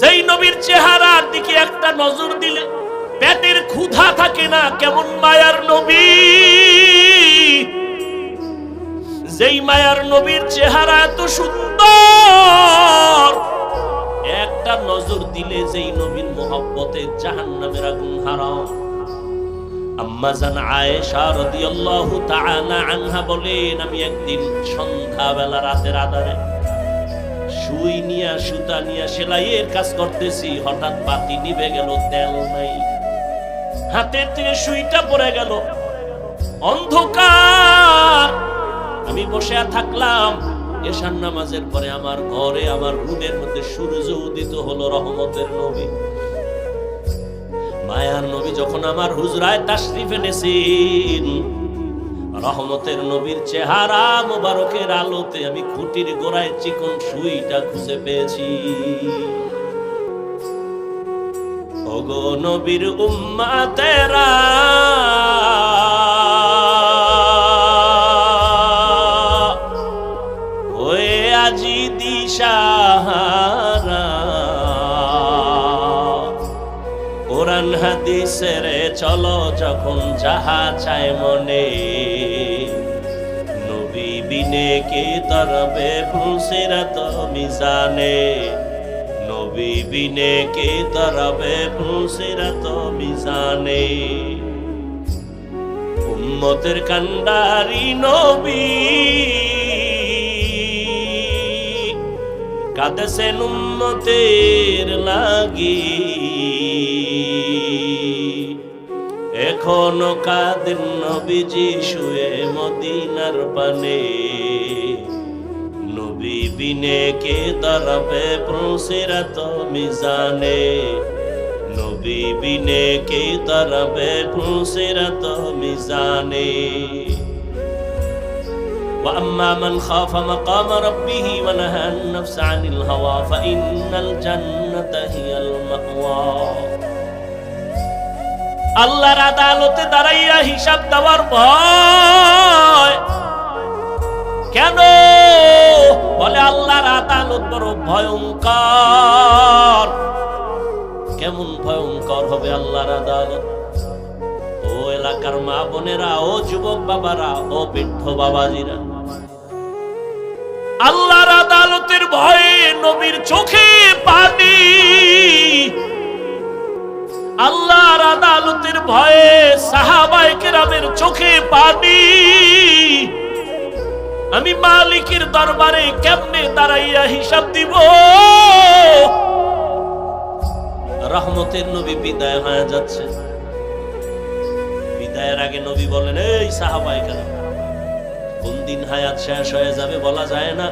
যেই নবীর চেহারার দিকে একটা নজর দিলে পেটের ক্ষুধা থাকে না, কেমন মায়ার নবী! যেই মায়ার নবীর চেহারা এত সুন্দর, একটা নজর দিলে যেই নবীর মোহব্বতে জাহান্নামের আগুন হারাম। আম্মা জান আয়েশা রাদিয়াল্লাহু তাআলা আনহা বলেন, আমি একদিন সন্ধ্যাবেলা রাতের আঁধারে সুই নিয়া সুতা নিয়া সেলাইয়ের কাজ করতেছি, হঠাৎ বাতি নিভে গেল, তেল নাই, হাতের থেকে সুইটা পড়ে গেল, অন্ধকার। আমি বসে থাকলাম। এশার নামাজের পরে আমার ঘরে, আমার রুমের মধ্যে সূর্য উদিত হলো, রহমতের নবী মায়ার নবী যখন আমার হুজরায় তাশরিফ এনেছেন, রহমতের নবীর চেহারা মোবারকের আলোতে আমি খুঁটির গোড়ায় চিকন সুইটা খুঁজে পেয়েছি। ওগো নবীর উম্মতেরা, ওয়ে আজি দিশাহারা, কোরআন হাদিসের চলো যখন যাহা চায় মনে, নবী বিনে কে তরবে ফুলসিরাত মিজানে, নবী বিনে কে তরবে ফুলসিরাত মিজানে। উম্মতের কান্ডারি নবী কাঁদেছেন উম্মতের লাগি, এখনো কাঁদেন নবীজি শুয়ে মদিনার পানে, নবী বিনে কে দাঁড়াবে ফুলসিরাত মিজানে, নবী বিনে কে দাঁড়াবে ফুলসিরাত মিজানে। وأما من خاف مقام ربه ونهى النفس عن الهوى فإن الجنة هي المأوى। আল্লাহর আদালতে দাঁড়াইয়া হিসাব দেওয়ার ভয় কেন? বলে আল্লাহর আদালত বড় ভয়ঙ্কর। কেমন ভয়ঙ্কর হবে আল্লাহর আদালত? ও এলাকার মা বোনেরা, ও যুবক বাবারা, ও বৃদ্ধ বাবাজিরা, আল্লাহর আদালতের ভয়ে নবীর চোখে পানি, আল্লাহর আদালতের ভয়ে সাহাবায়ে কেরামের চোখে পানি। আমি মালিকের দরবারে কেমনে দাঁড়াইয়া হিসাব দিব? রহমতের নবী বিদায় হয়ে যাচ্ছে। বিদায়ের আগে নবী বলেন, এই সাহাবায়ে কেরাম, কোন দিন হায়াত শেষ হয়ে যাবে বলা যায় না,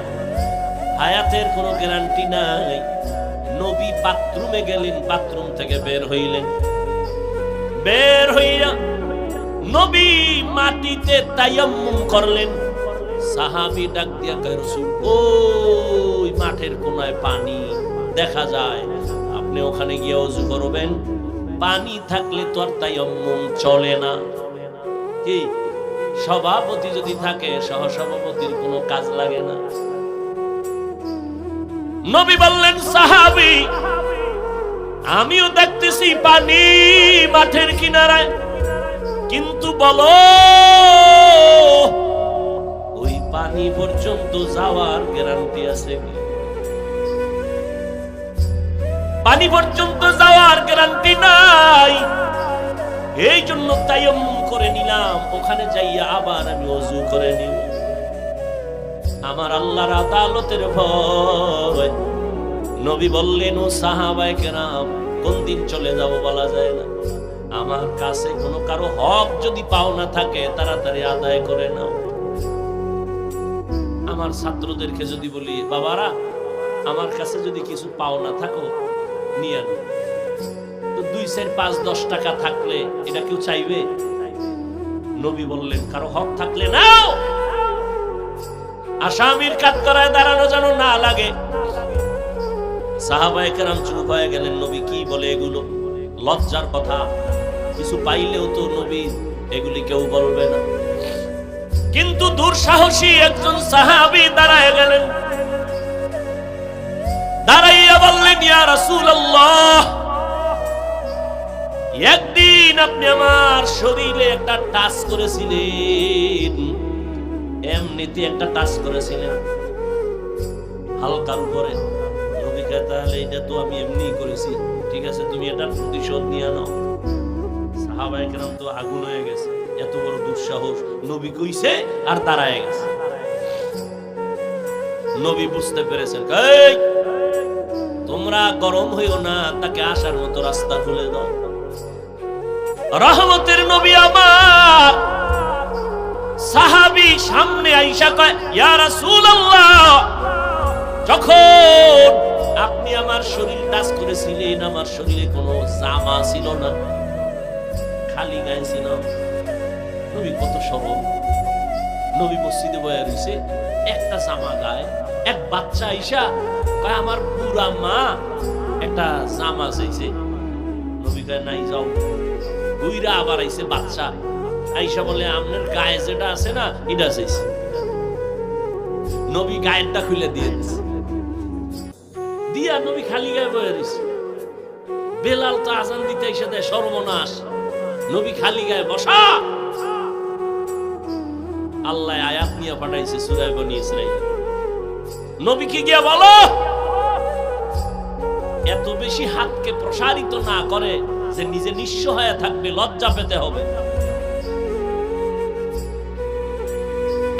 হায়াতের কোনো গ্যারান্টি নাই। নবী বাথরুমে গেলেন, বাথরুম থেকে বের হইলেন, বের হইয়া নবী মাটিতে তায়াম্মুম করলেন। সাহাবী ডাক দিয়া কয়, রাসূল, ওই মাঠের কোনায় পানি দেখা যায়, আপনি ওখানে গিয়ে ওযু করবেন। পানি থাকলে তো আর তায়াম্মুম চলে না। কি সভাপতি যদি থাকে, সহসভাপতির কোনো কাজ লাগে না। নবী বললেন, সাহাবী, আমিও দেখতেছি পানি মাঠের কিনারায়, কিন্তু বলো ওই পানি পর্যন্ত যাওয়ার গ্যারান্টি আছে কি? পানি পর্যন্ত যাওয়ার গ্যারান্টি নাই। এই জন্য তায়াম্মুম করে নিলাম, ওখানে যাইয়া আবার আমি ওযু করে নিব। আমার আল্লাহর আদালতের ভয়। নবী বললেন, ও সাহাবায়ে কেরাম, কোন দিন চলে যাব বলা যায় না। আমার কাছে কোনো কারো হক যদি পাওনা থাকে, তাড়াতাড়ি আদায় করে নাও। আমার ছাত্রদেরকে যদি বলি, বাবারা, আমার কাছে যদি কিছু পাওনা থাকো নিয়ে আনো, তো 2, 4, 5, 10 টাকা থাকলে এটা কেউ চাইবে? নবী বললেন, কারো হক থাকলে নাও, আসামির কাঠগড়ায় দাঁড়ানো যেন না লাগে। সাহাবায়ে কেরাম চুপ হয়ে গেলেন। নবী কি বলে এগুলো? লজ্জার কথা। কিছু পাইলেও তো নবী এগুলি কেউ বলবে না। কিন্তু দুঃসাহসী একজন সাহাবী দাঁড়ায় গেলেন, দাঁড়াইয়া বললেন, ইয়া রাসূলুল্লাহ, আপনি আমার শরীরে একটা টাচ করেছিলেন, এমনিতে একটা টাচ করেছিলেন হালকার উপরে। নবী কয় তাহলে এটা তো আমি এমনি করেছি, ঠিক আছে তুমি এটার প্রতিশোধ নিয়ে নাও। সাহাবায়ে কেরাম তো আগুন হয়ে গেছে, এত বড় দুঃসাহস, নবী কইছে আর দাঁড়ায় গেছে। নবী বুঝতে পেরেছেন, এই তোমরা গরম হইও না, তাকে আসার মতো রাস্তা খুলে দাও। রহমতের নবী আমার সাহাবী সামনে আইসা কয়, ইয়া রাসূলুল্লাহ, যখন আপনি আমার শরীর টাচ করেছিলেন আমার শরীরে কোনো জামা ছিল না, খালি গায়ে ছিল। নবী কত সরল, নবী মসজিদে বয়া রইছে, একটা জামা গায়ে। এক বাচ্চা আইসা কয় আমার বুড়া মা একটা জামা চাইছে। নবী কয় নাই, যাও। বুইরা আবার আইছে বাচ্চা, আইসা বলে আপনার গায়ে যেটা আছে না এটা চাইছে। নবী গায়েরটা খুলে দিয়ে দিছে, দিয়া নবী খালি গায়ে বয়ে রইছে। বেলাল তো আজান দিতে এসে দেয়, সর্বনাশ, নবী খালি গায়ে বসা। আল্লাহ আয়াত নিয়ে পাঠাইছে সূরা বনী ইসরাঈল। নবীকে গিয়া বলো এত বেশি হাতকে প্রসারিত না করে যে নিজে নিঃস্ব হয়ে থাকবে, লজ্জা পেতে হবে।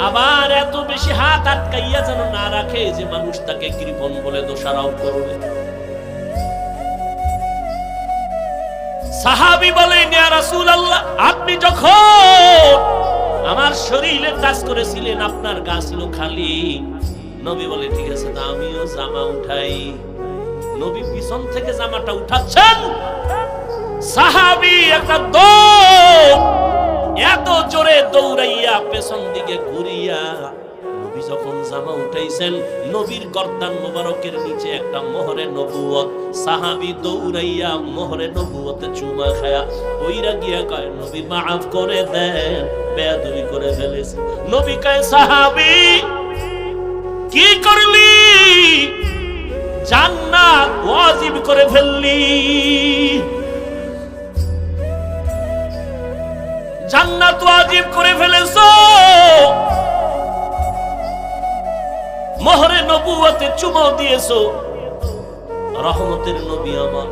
আবার এত বেশি হাত আটকাইয়া যেন না রাখে যে মানুষ তাকে কৃপণ বলে দোষারোপ করবে। সাহাবী বলেন, ইয়া রাসূলুল্লাহ, আপনি যখন আমার শরীরে টাচ করেছিলেন আপনার গা ছিল খালি। নবী বলে ঠিক আছে, তা আমিও জামা উঠাই। নবী পিছন থেকে জামাটা উঠাচ্ছেন, সাহাবী একটা দৌড়, এত জোরে দৌড়াইয়া পেছন দিকে ঘুরিয়া নবী যখন জামা উঠাইছেন, নবীর গর্দান মোবারকের নিচে একটা মোহরে নবুয়ত। সাহাবী দৌড়াইয়া মোহরে নবুয়তে চুমা খায়া ওইরা গিয়া কয়, নবী মাফ করে দেন, বেয়াদবি করে ফেলেছে। নবী কয়, সাহাবী কি করলি? জান্নাত ওয়াজিব করে ফেললি, জান্নাত ওয়াজিব করে ফেলেছো। মোহরে নবুয়তে চুমো দিয়েছো। রহমতের নবী আমার,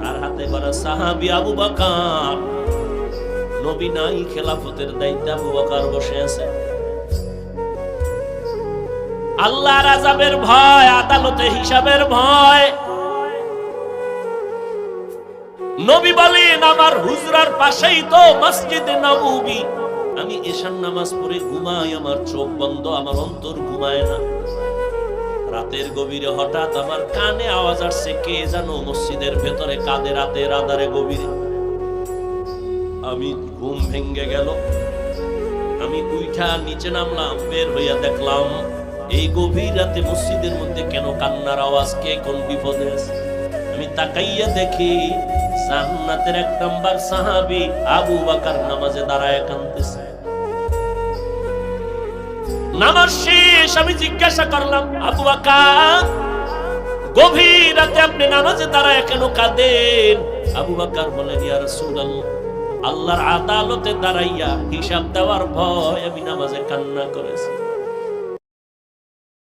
তার হাতে গড়া সাহাবী আবু বকর। নবী নাই, খেলাফতের দায়িত্বে আবু বকর বসে আছে। আল্লাহর আযাবের ভয়, আদালতে হিসাবের ভয়। নবী বলেন, আমার হুজরার পাশেই তো মসজিদে নববী। আমি এশার নামাজ পড়ে ঘুমাই, আমার চোখ বন্ধ, আমার অন্তর ঘুমায় না। রাতের গভীরে হঠাৎ আমার কানে আওয়াজ আসছে, কে যেন মসজিদের ভেতরে কাঁদে রাতের আঁধারে গভীরে। আমি ঘুম ভেঙে গেল, আমি উঠা নিচে নামলাম, বের হইয়া দেখলাম এই গভীর রাতে মসজিদের মধ্যে কেন কান্নার আওয়াজ, কে কোন বিপদে আছে। আমি তাকাইয়া দেখি জান্নাতের এক নাম্বার সাহাবী আবু বকর নামাজে দাঁড়ায় কাঁদতেছে। নামাজ শেষ, আমি জিজ্ঞাসা করলাম, আবু বকর গভীর রাতে আপনি নামাজে দাঁড়ায় কেন কাঁদেন? আবু বকর বলেন, ইয়া রাসূলুল্লাহ, আল্লাহর আদালতে দাঁড়াইয়া হিসাব দেওয়ার ভয় আমি নামাজে কান্না করেছি।